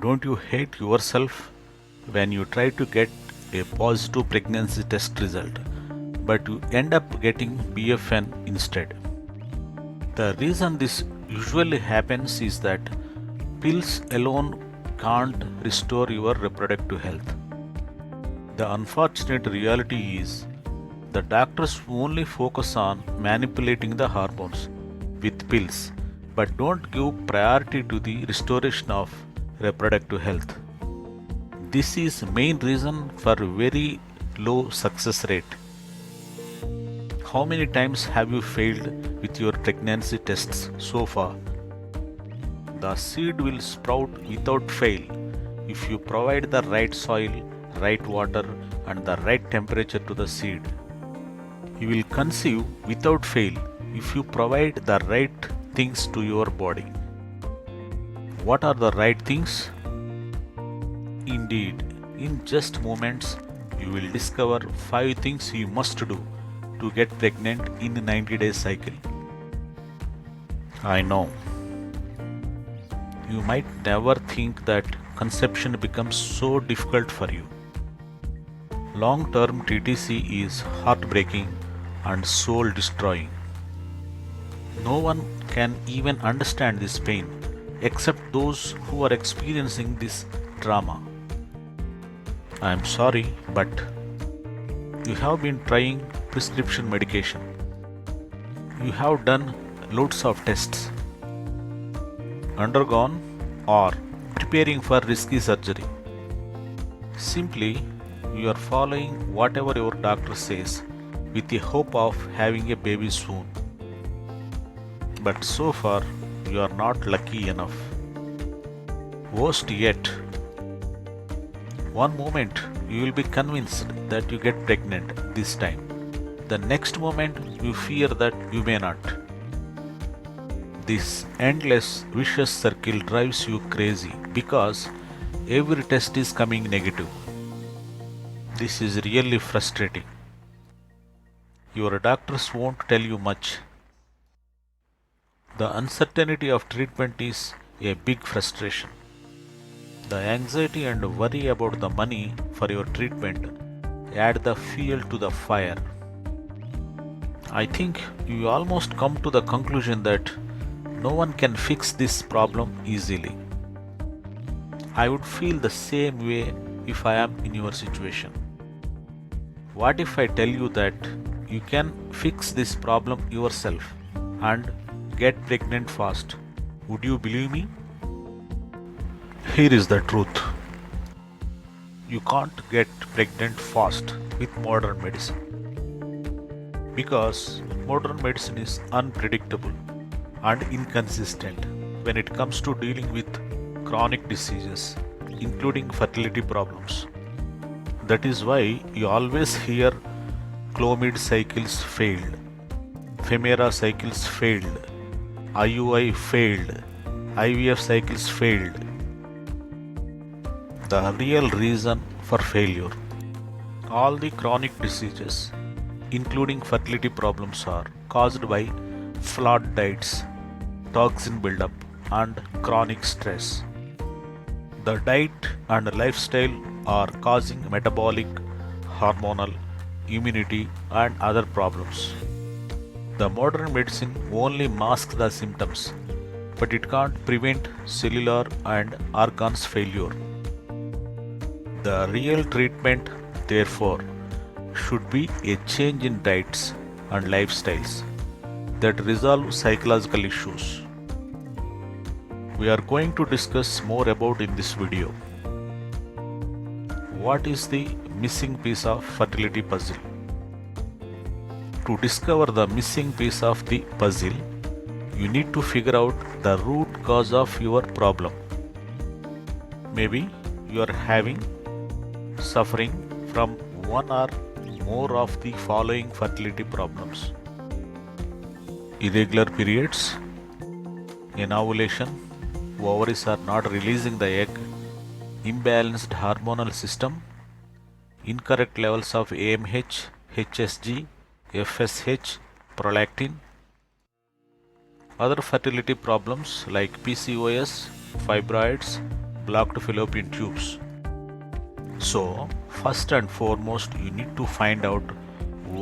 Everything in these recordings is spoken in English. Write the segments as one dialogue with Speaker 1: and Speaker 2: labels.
Speaker 1: Don't you hate yourself when you try to get a positive pregnancy test result, but you end up getting BFN instead? The reason this usually happens is that pills alone can't restore your reproductive health. The unfortunate reality is the doctors only focus on manipulating the hormones with pills but don't give priority to the restoration of reproductive health. This is main reason for very low success rate. How many times have you failed with your pregnancy tests so far? The seed will sprout without fail if you provide the right soil, right water, and the right temperature to the seed. You will conceive without fail if you provide the right things to your body. What are the right things? Indeed, in just moments, you will discover 5 things you must do to get pregnant in a 90-day cycle. I know. You might never think that conception becomes so difficult for you. Long-term TTC is heartbreaking and soul-destroying. No one can even understand this pain except those who are experiencing this trauma. I am sorry, but you have been trying prescription medication. You have done loads of tests, undergone or preparing for risky surgery. Simply, you are following whatever your doctor says with the hope of having a baby soon. But so far, you are not lucky enough. Worst yet, one moment you will be convinced that you get pregnant this time. The next moment you fear that you may not. This endless vicious circle drives you crazy because every test is coming negative. This is really frustrating. Your doctors won't tell you much. The uncertainty of treatment is a big frustration. The anxiety and worry about the money for your treatment add the fuel to the fire. I think you almost come to the conclusion that no one can fix this problem easily. I would feel the same way if I am in your situation. What if I tell you that you can fix this problem yourself and get pregnant fast? Would you believe me? Here is the truth. You can't get pregnant fast with modern medicine because modern medicine is unpredictable and inconsistent when it comes to dealing with chronic diseases, including fertility problems. That is why you always hear Clomid cycles failed, Femera cycles failed, IUI failed, IVF cycles failed. The real reason for failure. All the chronic diseases, including fertility problems, are caused by flawed diets, toxin buildup, and chronic stress. The diet and lifestyle are causing metabolic, hormonal, immunity, and other problems. The modern medicine only masks the symptoms, but it can't prevent cellular and organs failure. The real treatment, therefore, should be a change in diets and lifestyles that resolve psychological issues. We are going to discuss more about in this video. What is the missing piece of fertility puzzle? To discover the missing piece of the puzzle, you need to figure out the root cause of your problem. Maybe you are suffering from one or more of the following fertility problems: irregular periods, anovulation, ovaries are not releasing the egg, imbalanced hormonal system, incorrect levels of AMH, HSG, FSH, prolactin. Other fertility problems like PCOS, fibroids, blocked fallopian tubes. So, first and foremost, you need to find out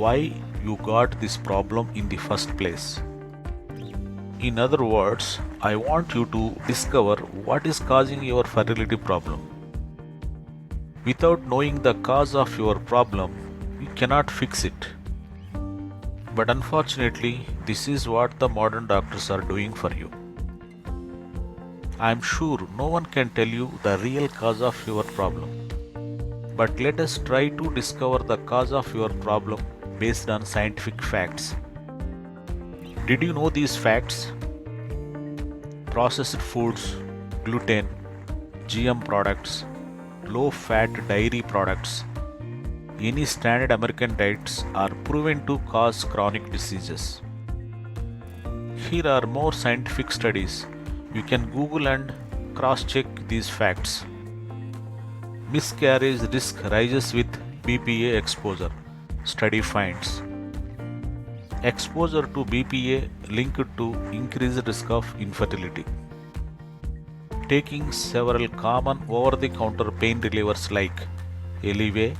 Speaker 1: why you got this problem in the first place. In other words, I want you to discover what is causing your fertility problem. Without knowing the cause of your problem, you cannot fix it. But unfortunately, this is what the modern doctors are doing for you. I am sure no one can tell you the real cause of your problem. But let us try to discover the cause of your problem based on scientific facts. Did you know these facts? Processed foods, gluten, GM products, low-fat dairy products, any standard American diets are proven to cause chronic diseases. Here are more scientific studies. You can Google and cross-check these facts. Miscarriage risk rises with BPA exposure. Study finds. Exposure to BPA linked to increased risk of infertility. Taking several common over-the-counter pain relievers like Aleve,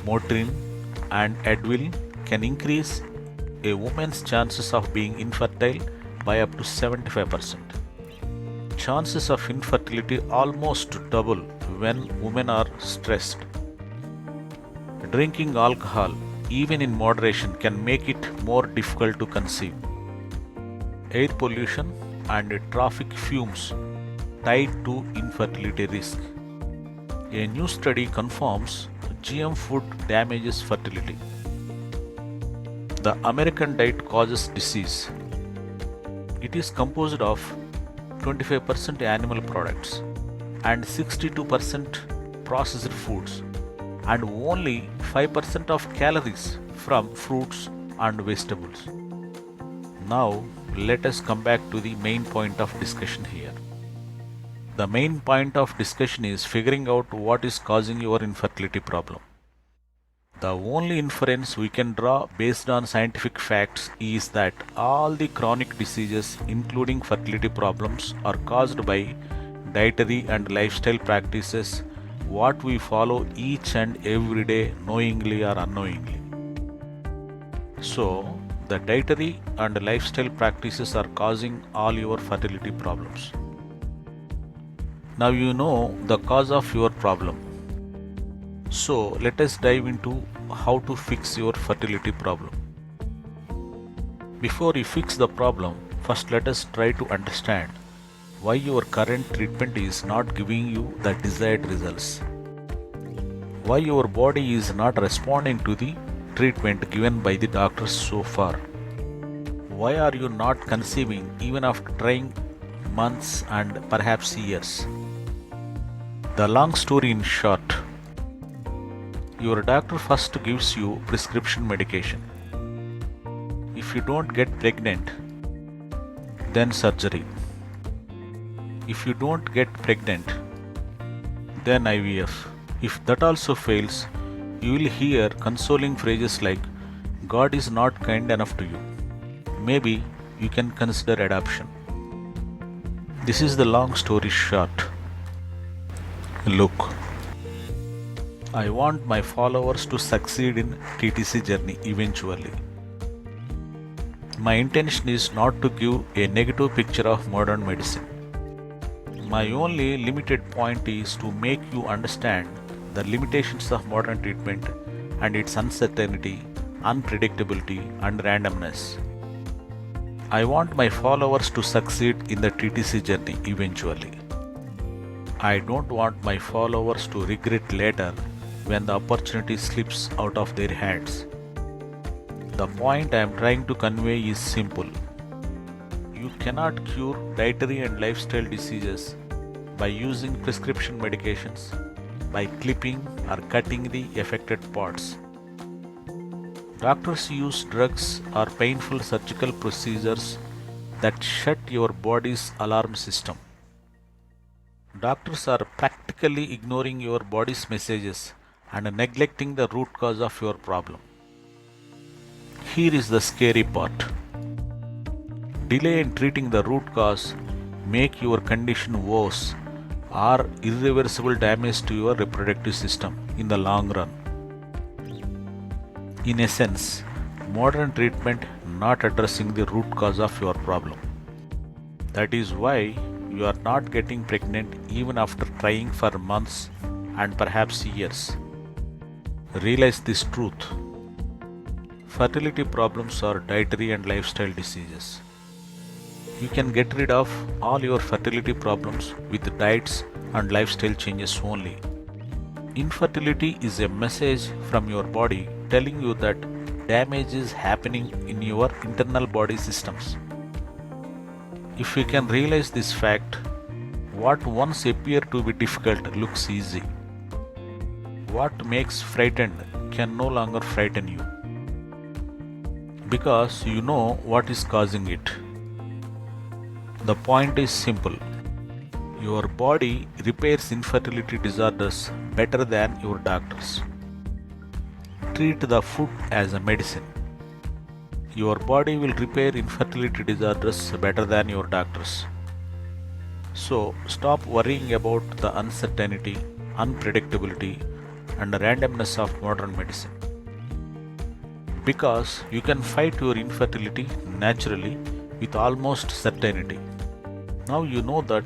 Speaker 1: Motrin and Advil can increase a woman's chances of being infertile by up to 75%. Chances of infertility almost double when women are stressed. Drinking alcohol, even in moderation, can make it more difficult to conceive. Air pollution and traffic fumes tied to infertility risk. A new study confirms GM food damages fertility. The American diet causes disease. It is composed of 25% animal products and 62% processed foods and only 5% of calories from fruits and vegetables. Now let us come back to the main point of discussion here. The main point of discussion is figuring out what is causing your infertility problem. The only inference we can draw based on scientific facts is that all the chronic diseases, including fertility problems, are caused by dietary and lifestyle practices what we follow each and every day, knowingly or unknowingly. So, the dietary and lifestyle practices are causing all your fertility problems. Now you know the cause of your problem. So let us dive into how to fix your fertility problem. Before you fix the problem, first let us try to understand why your current treatment is not giving you the desired results. Why your body is not responding to the treatment given by the doctors so far. Why are you not conceiving even after trying months and perhaps years? The long story in short, your doctor first gives you prescription medication. If you don't get pregnant, then surgery. If you don't get pregnant, then IVF. If that also fails, you will hear consoling phrases like, God is not kind enough to you. Maybe you can consider adoption. This is the long story short. Look, I want my followers to succeed in TTC journey eventually. My intention is not to give a negative picture of modern medicine. My only limited point is to make you understand the limitations of modern treatment and its uncertainty, unpredictability, and randomness. I want my followers to succeed in the TTC journey eventually. I don't want my followers to regret later when the opportunity slips out of their hands. The point I am trying to convey is simple. You cannot cure dietary and lifestyle diseases by using prescription medications, by clipping or cutting the affected parts. Doctors use drugs or painful surgical procedures that shut your body's alarm system. Doctors are practically ignoring your body's messages and neglecting the root cause of your problem. Here is the scary part. Delay in treating the root cause make your condition worse or irreversible damage to your reproductive system in the long run. In essence, modern treatment not addressing the root cause of your problem. That is why you are not getting pregnant even after trying for months and perhaps years. Realize this truth. Fertility problems are dietary and lifestyle diseases. You can get rid of all your fertility problems with diets and lifestyle changes only. Infertility is a message from your body telling you that damage is happening in your internal body systems. If you can realize this fact, what once appeared to be difficult looks easy. What makes frightened can no longer frighten you, because you know what is causing it. The point is simple. Your body repairs infertility disorders better than your doctors. Treat the food as a medicine. Your body will repair infertility disorders better than your doctors. So stop worrying about the uncertainty, unpredictability, and the randomness of modern medicine. Because you can fight your infertility naturally with almost certainty. Now you know that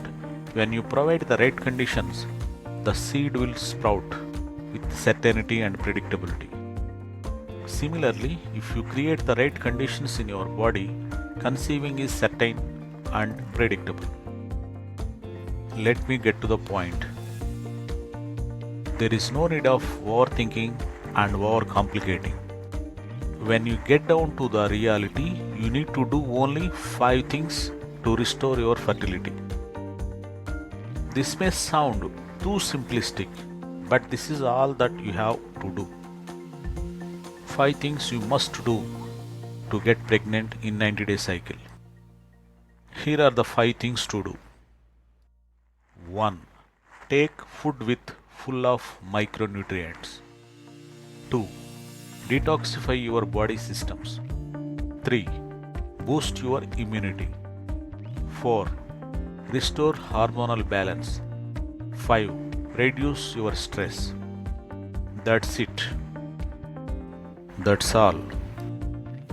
Speaker 1: when you provide the right conditions, the seed will sprout with certainty and predictability. Similarly, if you create the right conditions in your body, conceiving is certain and predictable. Let me get to the point. There is no need of overthinking and overcomplicating. When you get down to the reality, you need to do only 5 things to restore your fertility. This may sound too simplistic, but this is all that you have to do. 5 things you must do to get pregnant in 90-day cycle. Here are the 5 things to do. 1. Take food with full of micronutrients. 2. Detoxify your body systems. 3. Boost your immunity. 4. Restore hormonal balance. 5. Reduce your stress. That's it. That's all.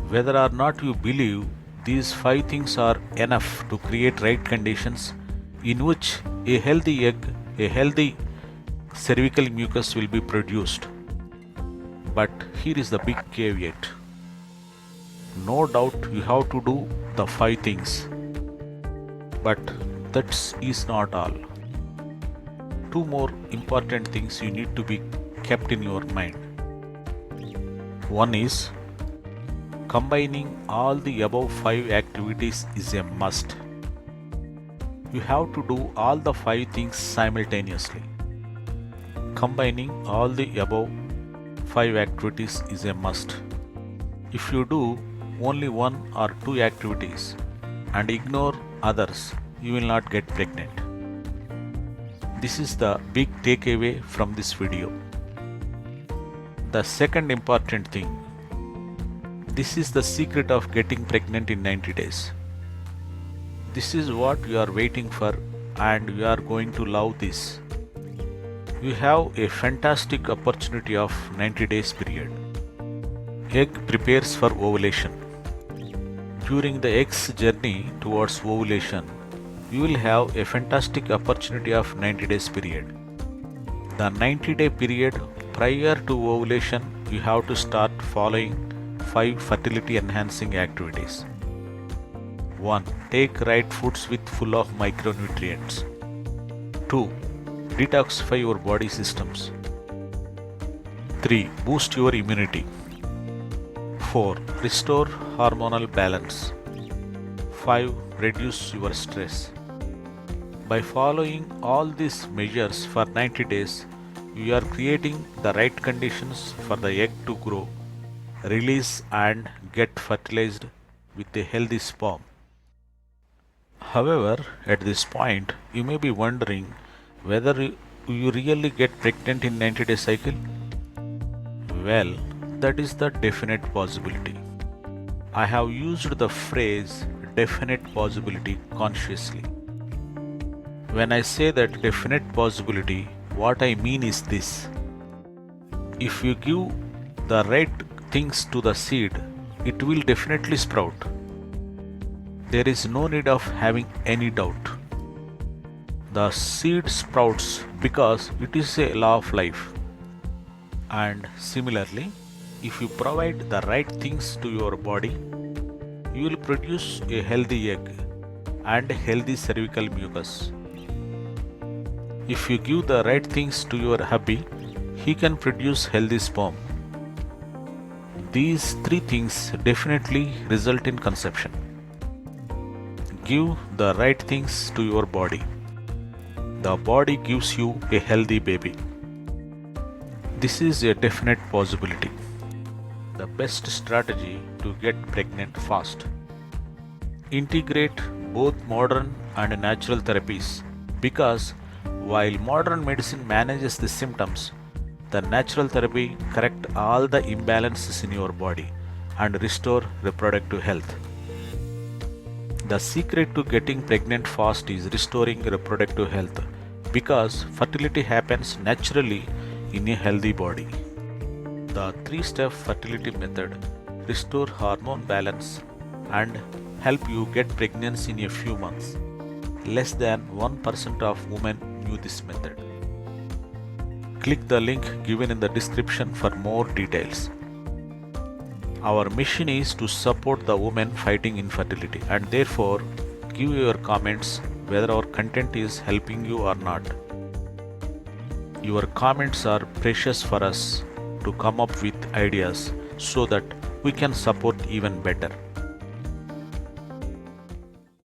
Speaker 1: Whether or not you believe these 5 things are enough to create right conditions in which a healthy egg, a healthy cervical mucus will be produced. But here is the big caveat. No doubt you have to do the 5 things. But that is not all. 2 more important things you need to be kept in your mind. One is, combining all the above 5 activities is a must. You have to do all the 5 things simultaneously. Combining all the above 5 activities is a must. If you do only 1 or 2 activities and ignore others, you will not get pregnant. This is the big takeaway from this video. The second important thing. This is the secret of getting pregnant in 90 days. This is what you are waiting for, and you are going to love this. You have a fantastic opportunity of 90 days period. Egg prepares for ovulation. During the egg's journey towards ovulation, you will have a fantastic opportunity of 90 days period. The 90-day period prior to ovulation, you have to start following 5 fertility enhancing activities. 1. Take right foods with full of micronutrients. 2. Detoxify your body systems. 3. Boost your immunity. 4. Restore hormonal balance. 5. Reduce your stress. By following all these measures for 90 days, you are creating the right conditions for the egg to grow, release and get fertilized with a healthy sperm. However, at this point, you may be wondering whether you really get pregnant in 90-day cycle. Well, that is the definite possibility. I have used the phrase definite possibility consciously. When I say that definite possibility, what I mean is this. If you give the right things to the seed, it will definitely sprout. There is no need of having any doubt. The seed sprouts because it is a law of life. And similarly, if you provide the right things to your body, you will produce a healthy egg and a healthy cervical mucus. If you give the right things to your hubby, he can produce healthy sperm. These three things definitely result in conception. Give the right things to your body. The body gives you a healthy baby. This is a definite possibility. The best strategy to get pregnant fast. Integrate both modern and natural therapies, because while modern medicine manages the symptoms, the natural therapy correct all the imbalances in your body and restore reproductive health. The secret to getting pregnant fast is restoring reproductive health, because fertility happens naturally in a healthy body. The 3-step fertility method restore hormone balance and help you get pregnancy in a few months. Less than 1% of women knew this method. Click the link given in the description for more details. Our mission is to support the women fighting infertility, and therefore give your comments whether our content is helping you or not. Your comments are precious for us to come up with ideas so that we can support even better.